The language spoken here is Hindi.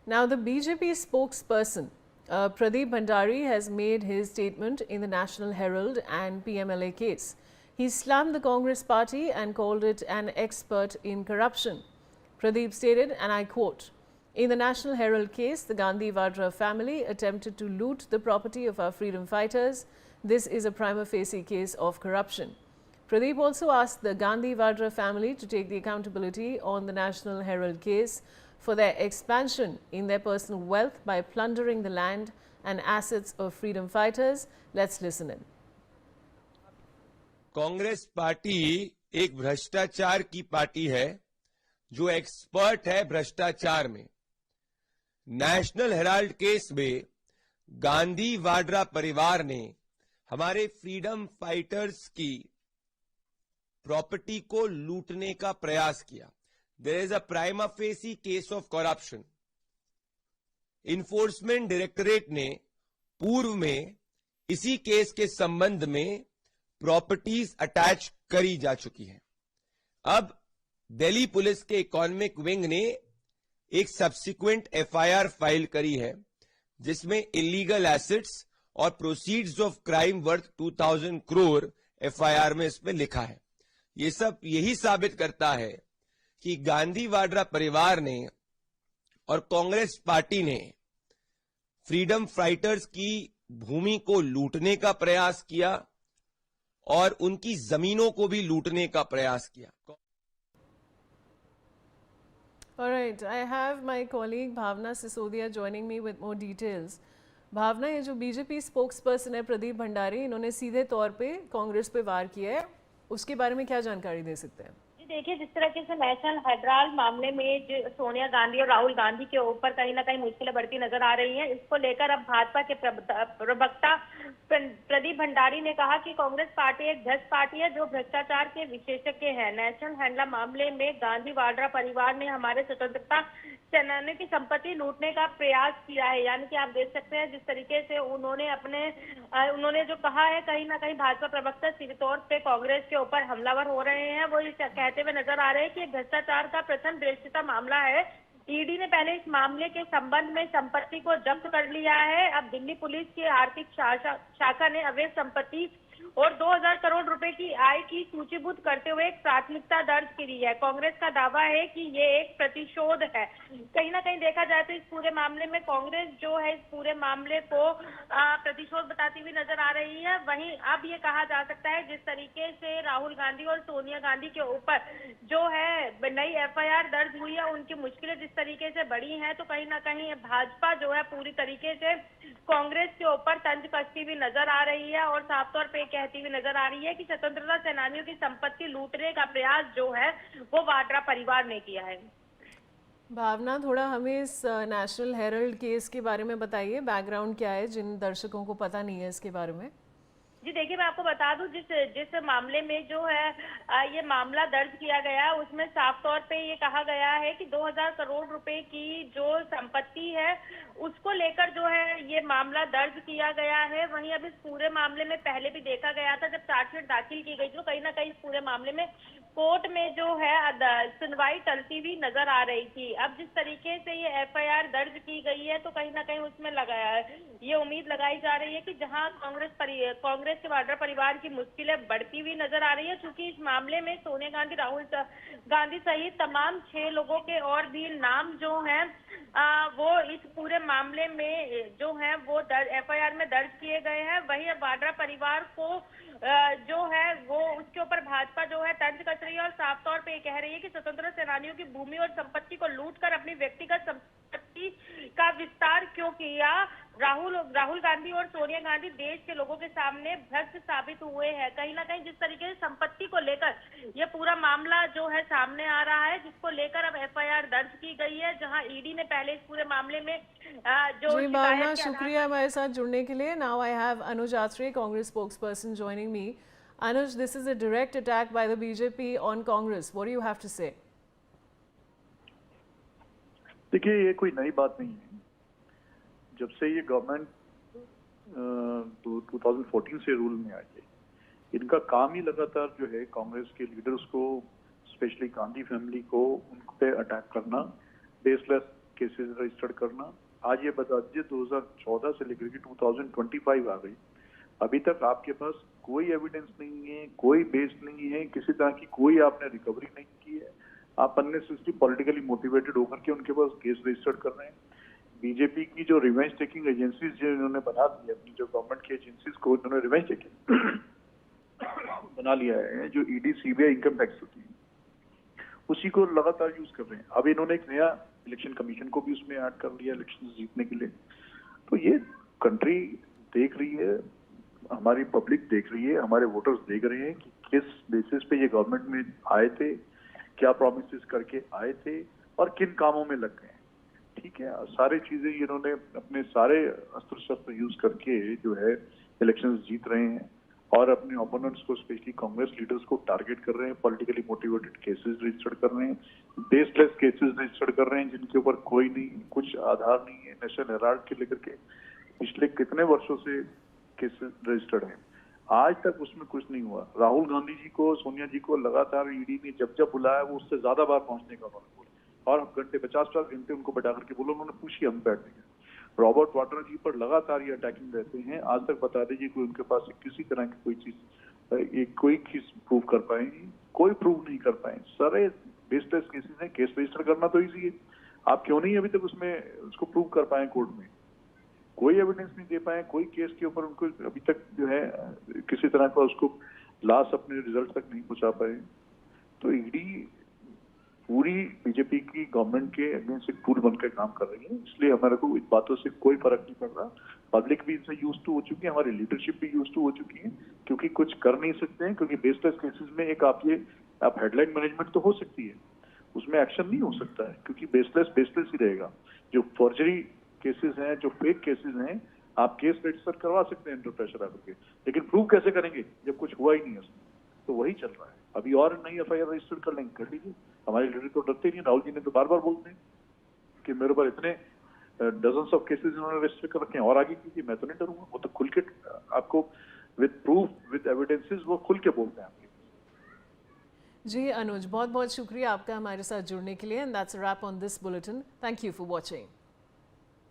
Now, the BJP spokesperson, Pradeep Bhandari, has made his statement in the National Herald and PMLA case. He slammed the Congress party and called it an expert in corruption. Pradeep stated, and I quote, "In the National Herald case, the Gandhi Vadra family attempted to loot the property of our freedom fighters. This is a prima facie case of corruption." Pradeep also asked the Gandhi Vadra family to take the accountability on the National Herald case for their expansion in their personal wealth by plundering the land and assets of freedom fighters. Let's listen in. Congress party एक भ्रष्टाचार की पार्टी है जो एक्सपर्ट है भ्रष्टाचार में। नेशनल हेराल्ड केस में गांधी वाड्रा परिवार ने हमारे फ्रीडम फाइटर्स की प्रॉपर्टी को लूटने का प्रयास किया। There is a prima facie case of corruption. Enforcement directorate ने पूर्व में इसी केस के संबंध में प्रॉपर्टीज अटैच करी जा चुकी हैं। अब दिल्ली पुलिस के इकोनॉमिक विंग ने एक सब्सिक्वेंट एफआईआर फाइल करी है जिसमें इलीगल एसेट्स और proceeds of crime worth 2000 crore FIR में इसमें लिखा है। ये सब यही साबित करता है कि गांधी वाड्रा परिवार ने और कांग्रेस पार्टी ने फ्रीडम फाइटर्स की भूमि को लूटने का प्रयास किया और उनकी जमीनों को भी लूटने का प्रयास किया। All right, I have my colleague Bhavna Sisodia joining me with more details. भावना, ये जो बीजेपी स्पोक्सपर्सन है प्रदीप भंडारी, इन्होंने सीधे तौर पे कांग्रेस पे वार किया है, उसके बारे में क्या जानकारी दे सकते हैं? देखिए, जिस तरीके से नेशनल हेराल्ड मामले में सोनिया गांधी और राहुल गांधी के ऊपर कहीं ना कहीं मुश्किलें बढ़ती नजर आ रही हैं, इसको लेकर अब भाजपा के प्रवक्ता प्रदीप भंडारी ने कहा कि कांग्रेस पार्टी एक भ्रष्ट पार्टी है जो भ्रष्टाचार के विशेषज्ञ है। नेशनल हेराल्ड मामले में गांधी वाड्रा परिवार ने हमारे स्वतंत्रता सेनानियों की संपत्ति लूटने का प्रयास किया है। यानी कि आप देख सकते हैं जिस तरीके से उन्होंने जो कहा है, कहीं ना कहीं भाजपा प्रवक्ता सीधे तौर पे कांग्रेस के ऊपर हमलावर हो रहे हैं। वो कहते हुए नजर आ रहे हैं कि भ्रष्टाचार का प्रथम दृष्टता मामला है। ईडी ने पहले इस मामले के संबंध में संपत्ति को जब्त कर लिया है। अब दिल्ली पुलिस की आर्थिक शाखा ने अवैध संपत्ति और 2000 करोड़ रुपए की आय की सूचीबद्ध करते हुए एक प्राथमिकता दर्ज की है। कांग्रेस का दावा है कि ये एक प्रतिशोध है। कहीं ना कहीं देखा जाए तो इस पूरे मामले में कांग्रेस जो है इस पूरे मामले को प्रतिशोध बताती हुई नजर आ रही है। वहीं अब ये कहा जा सकता है जिस तरीके से राहुल गांधी और सोनिया गांधी के ऊपर जो है नई एफआईआर दर्ज हुई है, उनकी मुश्किलें जिस तरीके से बढ़ी हैं, तो कहीं ना कहीं भाजपा जो है पूरी तरीके से कांग्रेस के ऊपर तंज कसती हुई नजर आ रही है और साफ तौर पे कहती हुई नजर आ रही है कि स्वतंत्रता सेनानियों की संपत्ति लूटने का प्रयास जो है वो वाड्रा परिवार ने किया है। भावना, थोड़ा हमें इस नेशनल हेराल्ड केस के बारे में बताइए, बैकग्राउंड क्या है जिन दर्शकों को पता नहीं है इसके बारे में। जी देखिए, मैं आपको बता दूं जिस मामले में जो है ये मामला दर्ज किया गया उसमें साफ तौर पे ये कहा गया है कि 2000 करोड़ रुपए की जो संपत्ति है उसको लेकर जो है ये मामला दर्ज किया गया है। वहीं अब इस पूरे मामले में पहले भी देखा गया था जब चार्जशीट दाखिल की गई, तो कहीं ना कहीं इस पूरे मामले में कोर्ट में जो है सुनवाई टलती हुई नजर आ रही थी। अब जिस तरीके से ये एफआईआर दर्ज की गई है तो कहीं ना कहीं उसमें ये उम्मीद लगाई जा रही है कि जहां कांग्रेस के वाड्रा परिवार की मुश्किलें बढ़ती हुई नजर आ रही है, क्योंकि इस मामले में सोनिया गांधी, राहुल गांधी सहित तमाम 6 लोगों के और भी नाम जो हैं वो इस पूरे मामले में जो है वो एफआईआर में दर्ज किए गए हैं। वहीं वाड्रा परिवार को जो है वो उसके ऊपर भाजपा जो है तंज कस रही है और साफ तौर पे ये कह रही है कि स्वतंत्र सेनानियों की भूमि और संपत्ति को लूटकर अपनी व्यक्तिगत संपत्ति का विस्तार क्यों किया। राहुल गांधी और सोनिया गांधी देश के लोगों के सामने भ्रष्ट साबित हुए हैं। कहीं ना कहीं जिस तरीके से संपत्ति को लेकर ये पूरा मामला जो है सामने आ रहा है, जिसको लेकर अब एफआईआर दर्ज की गई है, जहां ईडी ने पहले इस पूरे मामले में जो जी भावना, शुक्रिया हमारे साथ जुड़ने के लिए। Now I have Anuj Atre, Congress spokesperson, joining me. Anuj, this is a direct attack by the BJP on Congress. What do you have to say? देखिए, ये कोई नई बात नहीं है। जब से ये गवर्नमेंट 2014 से रूल में आई है, इनका काम ही लगातार जो है कांग्रेस के लीडर्स को, स्पेशली गांधी फैमिली को, उन पे अटैक करना, बेसलेस केसेस रजिस्टर्ड करना। आज ये बता दीजिए 2014 से लेकर के 2025 आ गई, अभी तक आपके पास कोई एविडेंस नहीं है, कोई बेस नहीं है, किसी तरह की कोई आपने रिकवरी नहीं की है। आप अननेसेसरी पॉलिटिकली मोटिवेटेड होकर के उनके पास केस रजिस्टर्ड कर रहे हैं। बीजेपी की जो रिवेंज टेकिंग एजेंसीज जो इन्होंने बना दी है, अपनी जो गवर्नमेंट की एजेंसीज को इन्होंने रिवेंज टेकिंग बना लिया है, जो ईडी सीबीआई इनकम टैक्स होती है उसी को लगातार यूज कर रहे हैं। अब इन्होंने एक नया इलेक्शन कमीशन को भी उसमें ऐड कर लिया इलेक्शन जीतने के लिए। तो ये कंट्री देख रही है, हमारी पब्लिक देख रही है, हमारे वोटर्स देख रहे हैं कि किस बेसिस पे ये गवर्नमेंट में आए थे, क्या प्रॉमिसेस करके आए थे और किन कामों में लग गए। ठीक है, सारी चीजें इन्होंने अपने सारे अस्त्र शस्त्र यूज करके जो है इलेक्शंस जीत रहे हैं और अपने ओपोनेंट्स को, स्पेशली कांग्रेस लीडर्स को टारगेट कर रहे हैं, पॉलिटिकली मोटिवेटेड केसेस रजिस्टर्ड कर रहे हैं, बेसलेस केसेस रजिस्टर्ड कर रहे हैं जिनके ऊपर कोई नहीं, कुछ आधार नहीं है। नेशनल हेराल्ड के लेकर के पिछले कितने वर्षों से केसेस रजिस्टर्ड हैं, आज तक उसमें कुछ नहीं हुआ। राहुल गांधी जी को, सोनिया जी को लगातार ईडी ने जब जब बुलाया वो उससे ज्यादा बार पहुंचने का उन्होंने बोला और घंटे 50-50 घंटे उनको बैठा करके बोला, उन्होंने पूछी हम बैठ देंगे। रॉबर्ट वाड्रा जी पर लगातार ये अटैकिंग रहते हैं, आज तक बता दीजिए कोई उनके पास किसी तरह की कोई चीज, कोई चीज प्रूव कर पाए, कोई प्रूव नहीं कर पाए। सारे बेसलेस केसेस हैं, केस रजिस्टर करना तो इजी है, आप क्यों नहीं अभी तक उसमें उसको प्रूव कर पाए कोर्ट में, कोई एविडेंस नहीं दे पाए, कोई केस के ऊपर उनको अभी तक जो है किसी तरह का उसको लास्ट अपने रिजल्ट तक नहीं पहुंचा पाए। तो ईडी पूरी बीजेपी की गवर्नमेंट के अगेंस्ट एक टूल बनकर काम कर रही है, इसलिए हमारे को इन बातों से कोई फर्क नहीं पड़ रहा। पब्लिक भी इनसे यूज टू हो चुकी है, हमारी लीडरशिप भी यूज टू हो चुकी है, क्योंकि कुछ कर नहीं सकते हैं, क्योंकि बेसलेस केसेस में एक आप हेडलाइन मैनेजमेंट तो हो सकती है, उसमें एक्शन नहीं हो सकता है क्योंकि बेसलेस ही रहेगा। जो फॉर्जरी केसेस हैं, जो फेक केसेस हैं, आप केस रजिस्टर करवा सकते हैं अंडर प्रेशर आकर के, लेकिन प्रूव कैसे करेंगे जब कुछ हुआ ही नहीं है उसमें। तो वही चल रहा है। अभी और नई एफआईआर रजिस्टर कर लेंगे, कर लीजिए, हमारे लीडर तो डरते नहीं। राहुल जी ने तो बार बार बोलते हैं कि मेरे ऊपर इतने डजन्स ऑफ केसेस इन्होंने रजिस्टर कर रखे हैं और आगे कीजिए, मैं तो नहीं डरूंगा। वो तो खुल के आपको विद प्रूफ, विद एविडेंसेस वो खुल के बोलते हैं आपके। जी अनुज, बहुत बहुत शुक्रिया आपका हमारे साथ जुड़ने के लिए। And that's a wrap on this bulletin. Thank you for watching.